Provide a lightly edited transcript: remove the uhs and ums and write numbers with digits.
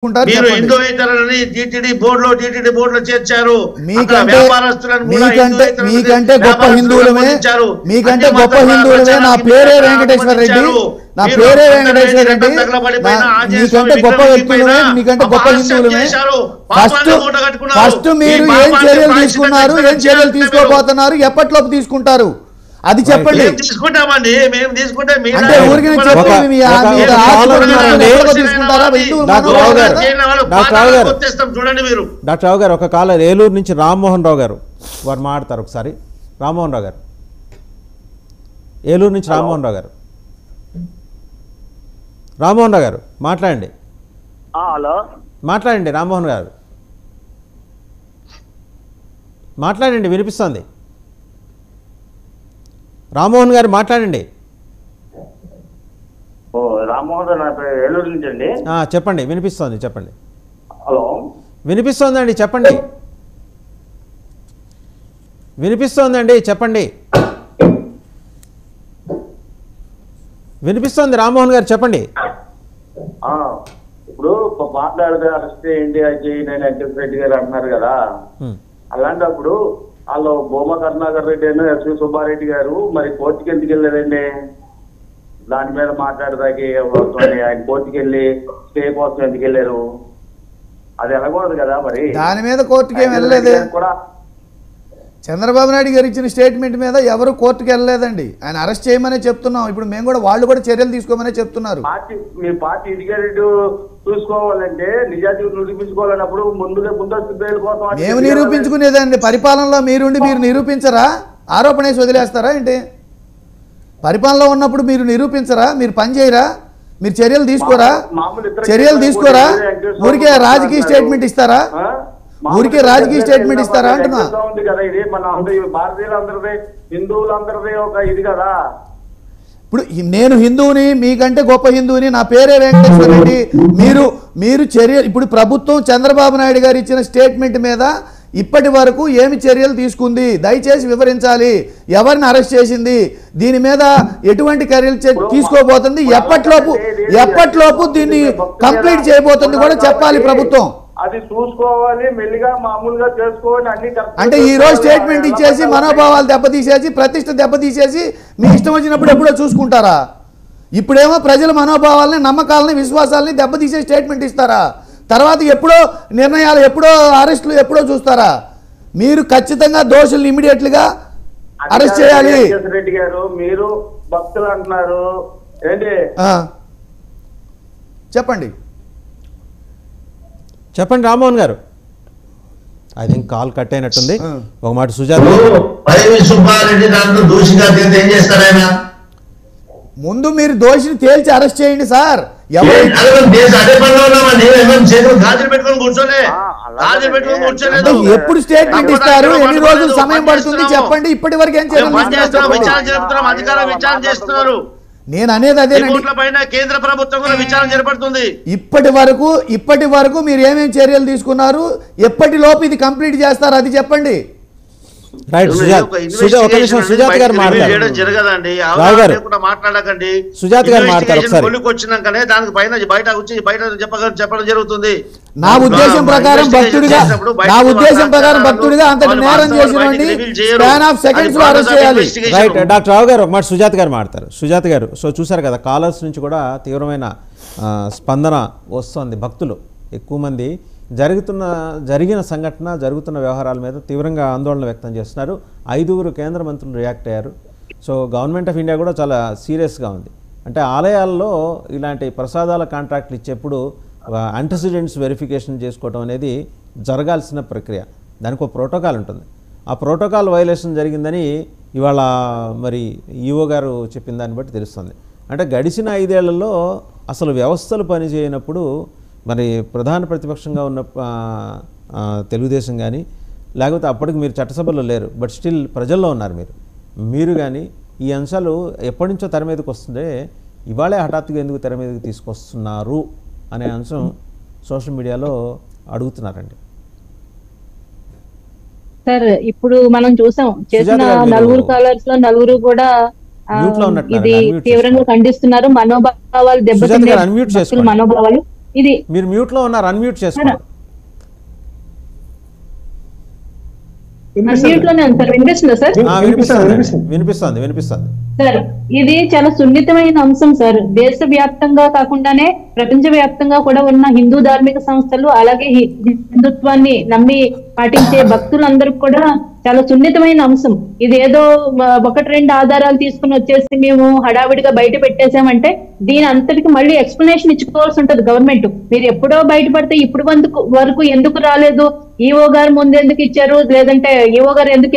మీరు హిందూ ఇతరులని టీటీడీ బోర్డులో చేర్చారు. మీకంటే గొప్ప హిందువులమే నా పేరే వెంకటేశ్వర రెడ్డి, నా పేరే వెంకటేశ్వర రెడ్డి. మీకంటే గొప్ప వ్యక్తులమే, మీకంటే గొప్ప హిందువులమే. ఫస్ట్ మీరు ఏం చర్యలు తీసుకున్నారు, ఏం చర్యలు తీసుకోబోతున్నారు, ఎప్పటిలోపు తీసుకుంటారు అది చెప్పండి. తీసుకుంటామండి, మేము తీసుకుంటే అంటే ఊరికి చూడండి మీరు. డాక్టర్ రావు గారు ఒక కాలర్ ఏలూరు నుంచి రామ్మోహన్ రావు గారు వారు మాట్లాడతారు. ఒకసారి రామ్మోహన్ రావు గారు, ఏలూరు నుంచి రామ్మోహన్ రావు గారు. రామ్మోహన్ రావు గారు మాట్లాడండి. హలో మాట్లాడండి రామ్మోహన్ గారు, మాట్లాడండి, వినిపిస్తుంది. రామ్మోహన్ గారు మాట్లాడండి. రామ్మోహన్ ఏలూరు నుంచి అండి. చెప్పండి, వినిపిస్తోంది, చెప్పండి. హలో వినిపిస్తోందండి, చెప్పండి. వినిపిస్తోందండి, చెప్పండి. వినిపిస్తోంది రామ్మోహన్ గారు, చెప్పండి. ఇప్పుడు మాట్లాడితే అరెస్ట్ చేయండి, అది చేయండి అని వెంకటేశ్వర రెడ్డి గారు అంటున్నారు కదా. అలాంటప్పుడు వాళ్ళు భూమా కరుణాకర్ రెడ్డి అని ఎస్వి సుబ్బారెడ్డి గారు మరి కోర్టుకి ఎందుకు వెళ్ళలేదండి? దాని మీద మాట్లాడదాకి ఆయన కోర్టుకి వెళ్ళి స్టే కోసం ఎందుకు వెళ్ళారు? అది వెళ్ళకూడదు కదా. మరి దాని మీద కోర్టుకి ఏం వెళ్ళలేదు. చంద్రబాబు నాయుడు గారు ఇచ్చిన స్టేట్మెంట్ మీద ఎవరు కోర్టుకి వెళ్ళలేదండి. ఆయన అరెస్ట్ చేయమనే చెప్తున్నాం. ఇప్పుడు మేము కూడా, వాళ్ళు కూడా చర్యలు తీసుకోమనే చెప్తున్నారు. మీ పార్టీ ఇండికేటెడ్ చూసుకోవాలంటే నిజాయితీ నిరూపించుకోవాలన్నప్పుడు ముందస్తు బెయిల్ కోసం మేము నిరూపించుకునేదండి. పరిపాలనలో మీరుండి మీరు నిరూపించరా? ఆరోపణ వేసి వదిలేస్తారా ఏంటి? పరిపాలనలో ఉన్నప్పుడు మీరు నిరూపించరా? మీరు పని చేయరా? మీరు చర్యలు తీసుకోరా? ఊరికే రాజకీయ స్టేట్మెంట్ ఇస్తారా? ఊరికే రాజకీయ స్టేట్మెంట్ ఇస్తారా అంటున్నా. ఉంది కదా, ఇది మన భారతీయులందరిది, హిందువులందరిది ఒక ఇది కదా. ఇప్పుడు నేను హిందువుని, మీకంటే గొప్ప హిందువుని, నా పేరే వెంకటేశ్వర రెడ్డి. మీరు చర్య, ఇప్పుడు ప్రభుత్వం చంద్రబాబు నాయుడు గారు ఇచ్చిన స్టేట్మెంట్ మీద ఇప్పటి వరకు ఏమి చర్యలు తీసుకుంది దయచేసి వివరించాలి. ఎవరిని అరెస్ట్ చేసింది, దీని మీద ఎటువంటి చర్యలు తీసుకోబోతుంది, ఎప్పటిలోపు దీన్ని కంప్లీట్ చేయబోతుంది కూడా చెప్పాలి ప్రభుత్వం. అది చూసుకోవాలి, మెల్లిగా మామూలుగా చేసుకోవాలి. అన్ని అంటే ఈ రోజు స్టేట్మెంట్ ఇచ్చేసి మనోభావాలు దెబ్బతీసేసి, ప్రతిష్ట దెబ్బతీసేసి మీ ఇష్టం వచ్చినప్పుడు ఎప్పుడో చూసుకుంటారా? ఇప్పుడేమో ప్రజల మనోభావాలని, నమ్మకాలని, విశ్వాసాలని దెబ్బతీసే స్టేట్మెంట్ ఇస్తారా? తర్వాత ఎప్పుడో నిర్ణయాలు, ఎప్పుడో అరెస్టులు ఎప్పుడో చూస్తారా? మీరు ఖచ్చితంగా దోషుల్ని ఇమీడియట్లుగా అరెస్ట్ చేయాలి. రెడ్డి గారు మీరు భక్తులు అంటున్నారు ఏంటి? చెప్పండి చెప్పండి రామ్మోహన్ గారు. ఐ థింక్ కాల్ కట్ అయినట్టుంది. ఒక మాట సుజాత, సుబ్బారెడ్డి దాంట్లో దోషిగా ఏం చేస్తారు ఆయన? ముందు మీరు దోషిని తేల్చి అరెస్ట్ చేయండి సార్. ఎప్పుడు స్టేట్మెంట్ ఇస్తారు, ఎన్ని రోజులు సమయం పడుతుంది చెప్పండి. ఇప్పటి వరకు ఏం చేస్తున్నారు? నేను అనేది అదేనండి. కేంద్ర ప్రభుత్వం కూడా విచారణ జరపడుతుంది. ఇప్పటి వరకు మీరు ఏమేమి చర్యలు తీసుకున్నారు, ఎప్పటిలోపు ఇది కంప్లీట్ చేస్తారు అది చెప్పండి. రైట్ సుజాత గారు మాట్లాడకండి. సుజాత గారు మాట్లాడారు. వచ్చినాకనే దానికి బయట చెప్పడం జరుగుతుంది. నా ఉద్దేశం ప్రకారం భక్తుడిగా అంతటి నేరం చేసినండి స్పాన్ ఆఫ్ సెకండ్స్ లో అరెస్ట్ చేయాలి. రైట్ డాక్టర్ రావు గారు ఒక మాట సుజాత గారు మాట్లాడతారు. సుజాత గారు, సో చూసారు కదా కాలర్స్ నుంచి కూడా తీవ్రమైన స్పందన వస్తుంది. భక్తులు ఎక్కువ మంది జరిగిన సంఘటన, జరుగుతున్న వ్యవహారాల మీద తీవ్రంగా ఆందోళన వ్యక్తం చేస్తున్నారు. 5 కేంద్ర మంత్రులు రియాక్ట్ అయ్యారు. సో గవర్నమెంట్ ఆఫ్ ఇండియా కూడా చాలా సీరియస్గా ఉంది. అంటే ఆలయాల్లో ఇలాంటి ప్రసాదాల కాంట్రాక్ట్లు ఇచ్చేప్పుడు యాంటిసిడెంట్స్ వెరిఫికేషన్ చేసుకోవడం అనేది జరగాల్సిన ప్రక్రియ. దానికి ఒక ప్రోటోకాల్ ఉంటుంది. ఆ ప్రోటోకాల్ వైలేషన్ జరిగిందని ఇవాళ మరి ఈఓ గారు చెప్పిన దాన్ని బట్టి తెలుస్తుంది. అంటే గడిచిన 5 ఏళ్లలో అసలు వ్యవస్థలు పనిచేయనప్పుడు మరి ప్రధాన ప్రతిపక్షంగా ఉన్న తెలుగుదేశం కానీ, లేకపోతే అప్పటికి మీరు చట్టసభలో లేరు, బట్ స్టిల్ ప్రజల్లో ఉన్నారు మీరు కానీ ఈ అంశాలు ఎప్పటి నుంచో తెర మీదకి వస్తుంటే ఇవాళే హఠాత్తుగా ఎందుకు తెర మీదకి తీసుకొస్తున్నారు అనే అంశం సోషల్ మీడియాలో అడుగుతున్నారండి. సార్ ఇప్పుడు మనం చూసాం చేసిన నలుగురు కాలర్స్ లో నలుగురు కూడా ఇది తీవ్రంగా ఖండిస్తున్నారు. మనోభావాలు దెబ్బతిన్నాయి, మనోభావాలు ఇది మీరు మ్యూట్ లో ఉన్నారు, అన్మ్యూట్ చేసుకోండి. అన్నిట్లోనే ఉంది సార్. వినిపిస్తుందా సార్? వినిపిస్తుంది. సార్ ఇది చాలా సున్నితమైన అంశం సార్. దేశవ్యాప్తంగా కాకుండానే ప్రపంచ వ్యాప్తంగా కూడా ఉన్న హిందూ ధార్మిక సంస్థలు అలాగే హిందుత్వాన్ని నమ్మి పాటించే భక్తులందరికీ కూడా చాలా సున్నితమైన అంశం. ఇది ఏదో 1-2 ఆధారాలు తీసుకుని వచ్చేసి మేము హడావిడిగా బయట పెట్టేసామంటే దీని అంతటికి మళ్ళీ ఎక్స్ప్లెనేషన్ ఇచ్చుకోవాల్సి ఉంటది గవర్నమెంట్. మీరు ఎప్పుడో బయటపడితే ఇప్పుడు వరకు ఎందుకు రాలేదు, ఈఓ గారు ముందు ఎందుకు ఇచ్చారు, లేదంటే ఈఓ గారు ఎందుకు